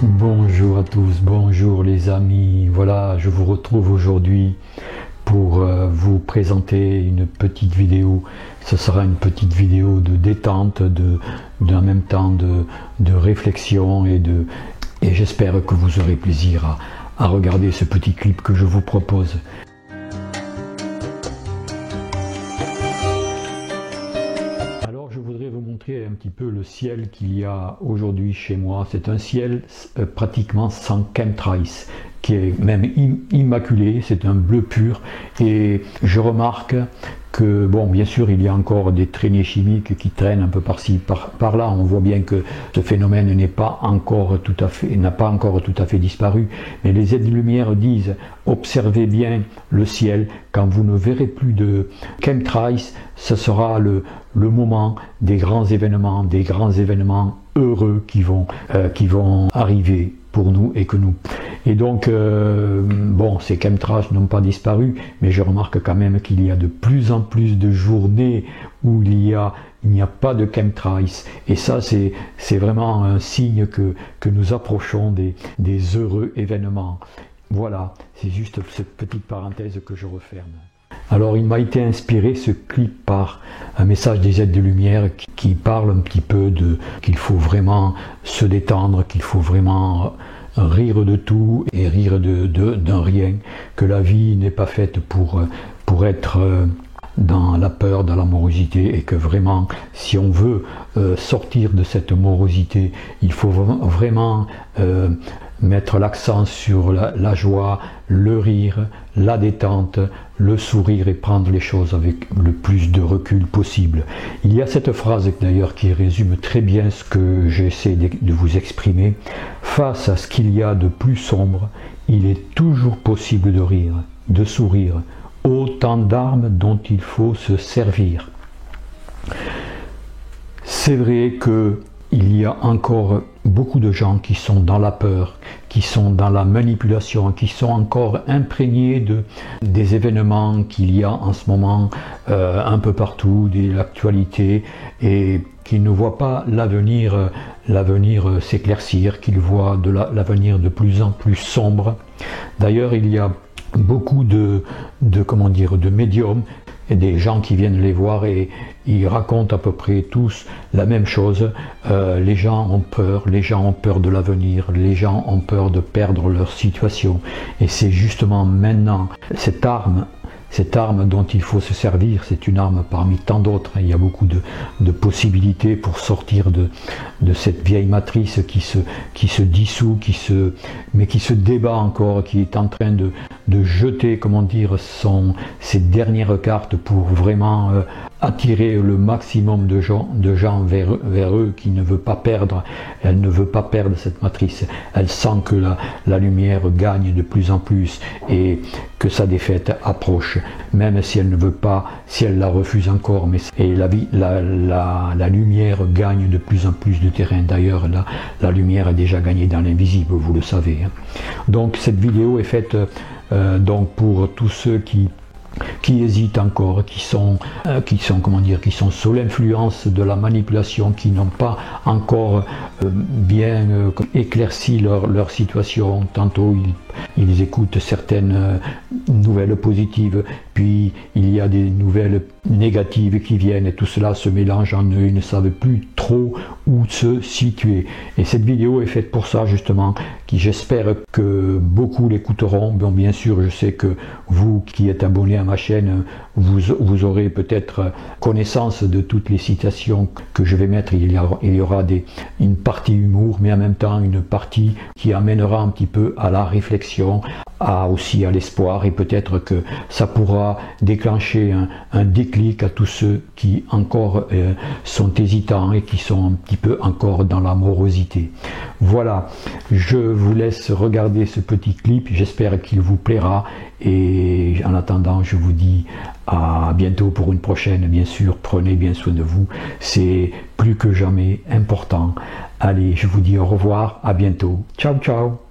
Bonjour à tous, bonjour les amis. Voilà, je vous retrouve aujourd'hui pour vous présenter une petite vidéo. Ce sera une petite vidéo de détente, en même temps de réflexion et j'espère que vous aurez plaisir à regarder ce petit clip que je vous propose. Alors je voudrais vous montrer un petit peu le ciel qu'il y a aujourd'hui chez moi. C'est un ciel pratiquement sans chemtrails, qui est même immaculé, c'est un bleu pur, et je remarque que, bon, bien sûr, il y a encore des traînées chimiques qui traînent un peu par-ci, par-là. On voit bien que ce phénomène n'a pas encore tout à fait disparu. Mais les aides-lumière disent, observez bien le ciel. Quand vous ne verrez plus de chemtrails, ce sera le moment des grands événements heureux qui vont arriver pour nous et que nous. Et donc, bon, ces chemtrails n'ont pas disparu, mais je remarque quand même qu'il y a de plus en plus de journées où il n'y a pas de chemtrails. Et ça, c'est vraiment un signe que nous approchons des heureux événements. Voilà, c'est juste cette petite parenthèse que je referme. Alors, il m'a été inspiré ce clip par un message des aides de lumière qui parle un petit peu qu'il faut vraiment se détendre, qu'il faut vraiment rire de tout et rire d'un rien, que la vie n'est pas faite pour être dans la peur, dans la morosité, et que vraiment, si on veut sortir de cette morosité, il faut vraiment mettre l'accent sur la joie, le rire, la détente, le sourire et prendre les choses avec le plus de recul possible. Il y a cette phrase d'ailleurs qui résume très bien ce que j'essaie de vous exprimer. Face à ce qu'il y a de plus sombre, il est toujours possible de rire, de sourire, autant d'armes dont il faut se servir. C'est vrai que il y a encore beaucoup de gens qui sont dans la peur, qui sont dans la manipulation, qui sont encore imprégnés des événements qu'il y a en ce moment un peu partout, de l'actualité, et qui ne voient pas l'avenir s'éclaircir, qu'ils voient l'avenir de plus en plus sombre. D'ailleurs, il y a beaucoup de médiums, et des gens qui viennent les voir et ils racontent à peu près tous la même chose. Les gens ont peur de l'avenir, les gens ont peur de perdre leur situation. Et c'est justement maintenant cette arme dont il faut se servir. C'est une arme parmi tant d'autres. Il y a beaucoup de possibilités pour sortir de cette vieille matrice qui se dissout, mais qui se débat encore, qui est en train de jeter, ses dernières cartes pour vraiment attirer le maximum de gens vers eux, qui ne veut pas perdre. Elle ne veut pas perdre cette matrice. Elle sent que la lumière gagne de plus en plus et que sa défaite approche, même si elle ne veut pas, si elle la refuse encore. Et la lumière gagne de plus en plus de terrain. D'ailleurs, la lumière a déjà gagné dans l'invisible, vous le savez. Donc cette vidéo est faite donc pour tous ceux qui hésitent encore, qui sont sous l'influence de la manipulation, qui n'ont pas encore bien éclairci leur situation. Tantôt ils écoutent certaines nouvelles positives, puis il y a des nouvelles négatives qui viennent, et tout cela se mélange en eux. Ils ne savent plus trop où se situer. Et cette vidéo est faite pour ça, justement, j'espère que beaucoup l'écouteront. Bon, bien sûr, je sais que vous qui êtes abonnés à ma chaîne, vous aurez peut-être connaissance de toutes les citations que je vais mettre. Il y aura une partie humour, mais en même temps une partie qui amènera un petit peu à la réflexion, aussi à l'espoir, et peut-être que ça pourra déclencher un déclic à tous ceux qui encore sont hésitants et qui sont un petit peu encore dans la morosité. Voilà, je vous laisse regarder ce petit clip, j'espère qu'il vous plaira, et en attendant, je vous dis à bientôt pour une prochaine. Bien sûr, prenez bien soin de vous, c'est plus que jamais important. Allez, je vous dis au revoir, à bientôt, ciao ciao.